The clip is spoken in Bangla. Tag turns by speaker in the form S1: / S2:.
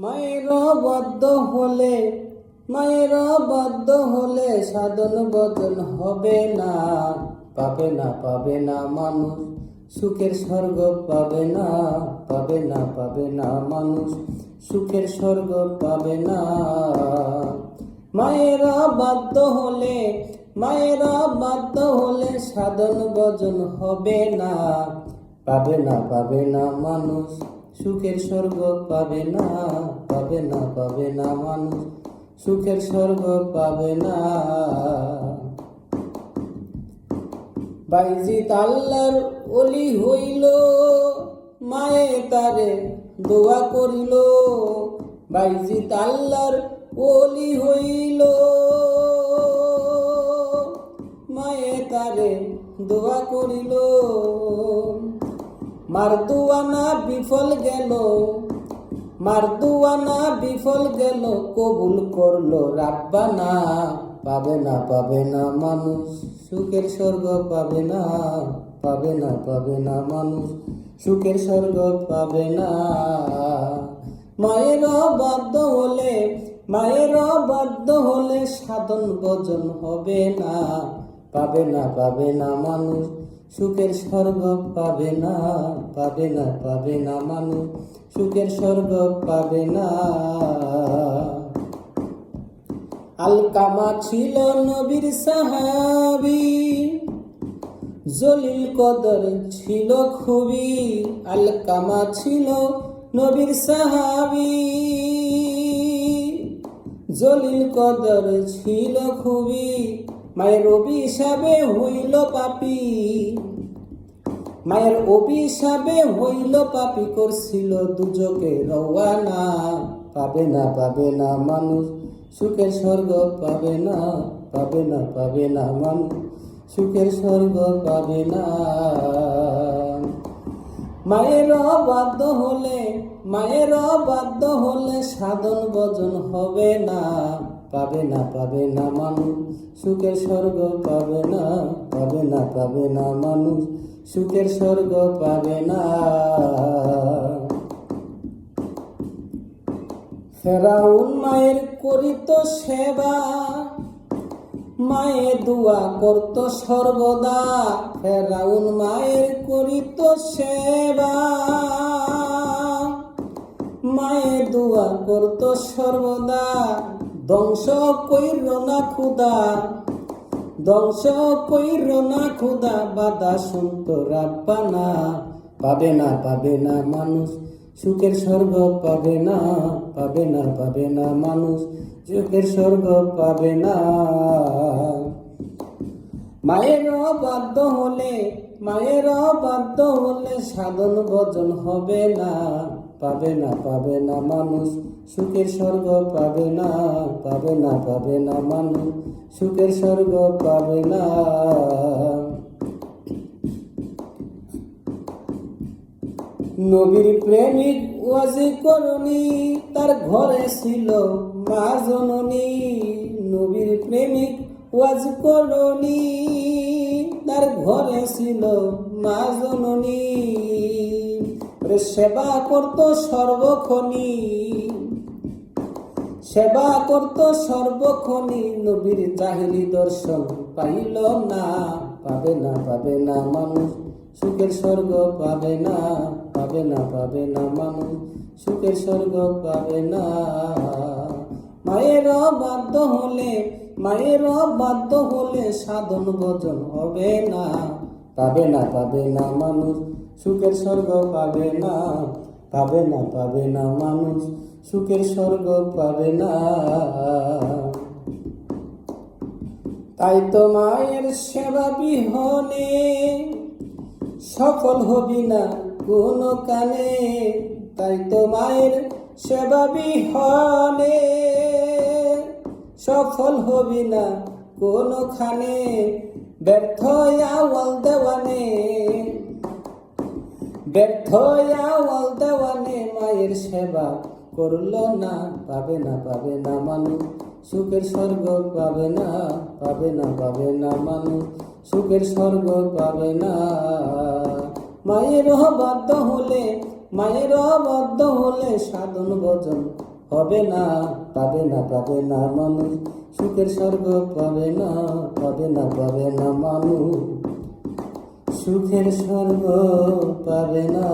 S1: মায়ের বাধ্য হলে সাধন ভজন হবে না, পাবে না মানুষ সুখের স্বর্গ, পাবে না মানুষ সুখের স্বর্গ, পাবে না। মায়ের বাধ্য হলে সাধন ভজন হবে না, পাবে না মানুষ সুখের স্বর্গ, পাবে না মানুষ সুখের স্বর্গ, পাবে না। বাইজিৎ আল্লাহর ওলি হইল, মায়ে তারে দোয়া করিল। বাইজিৎ আল্লাহর ওলি হইল, মায়ে তারে দোয়া করিল। মারদুয়ানা বিফল গেল, কবুল করলো রাব্বানা। পাবে না মানুষ সুখের স্বর্গ, পাবে না মানুষ সুখের স্বর্গ, পাবে না। মায়ের বাধ্য হলে সাধন ভজন হবে না, পাবে না মানুষ সুখের স্বর্গ, পাবে না মানুষ সুখের স্বর্গ, পাবে না। আলকামা ছিল নবীর সাহাবী, জলিল কদর ছিল খুবই। আলকামা ছিল নবীর সাহাবী, জলিল কদর ছিল খুবই। মায়ের অভিশাপে হইল পাপী, করছিল দুজকে রওয়ানা। পাবে না মানুষ সুখের স্বর্গ, পাবে না মানুষ সুখের স্বর্গ, পাবে না। মায়ের বাধ্য হলে সাধন ভজন হবে না, পাবে না মানুষ সুখের স্বর্গ, পাবে না মানুষ সুখের স্বর্গ, পাবে না। ফেরাউন মায়ের করিত সেবা, মায়ে দোয়া করত সর্বদা। ফেরাউন মায়ের করিত সেবা, মায়ে দোয়া করত সর্বদা। ধ্বংস কইর না খুদা, বাধা শুনত রাব্বানা। পাবে না মানুষ সুখের স্বর্গ, পাবে না মানুষ সুখের স্বর্গ, পাবে না। মায়ের বাধ্য হলে সাধন ভজন হবে না, পাবে না মানুষ সুখের স্বর্গ, পাবে না মানুষ সুখের স্বর্গ, পাবে না। নবীর প্রেমিক ওয়াজি করনি, তার ঘরে ছিল মা জননী। নবীর প্রেমিক ওয়াজ করনি, তার ঘরে ছিল মা জননী। সেবা করত সর্বক্ষণী, নবীর জাহিলি দর্শন পাইল না। পাবে না মানুষ সুখের স্বর্গ, পাবে না মানুষ সুখের স্বর্গ, পাবে না। মায়ের বাধ্য হলে সাধন ভজন হবে না, পাবে না মানুষ সুখের স্বর্গ, পাবে না মানুষ সুখের স্বর্গ, পাবে না। তাই তো মায়ের সেবা বিহনে সফল হবি না কোন কানে। তাই তো মায়ের সেবা বিহনে সফল হবি না কোনখানে। ব্যর্থ আওয়াল দেওয়ানে মায়ের সেবা করল না। পাবে না মানুষ সুখের স্বর্গ, পাবে না মানুষ সুখের স্বর্গ, পাবে না। মায়ের বাধ্য মায়ের অবাধ্য হলে সাধন ভজন হবে না, পাবে না পাবে না মানুষ সুখের স্বর্গ পাবে না, পাবে না পাবে না মানুষ সুখের স্বর্গ পাবে না।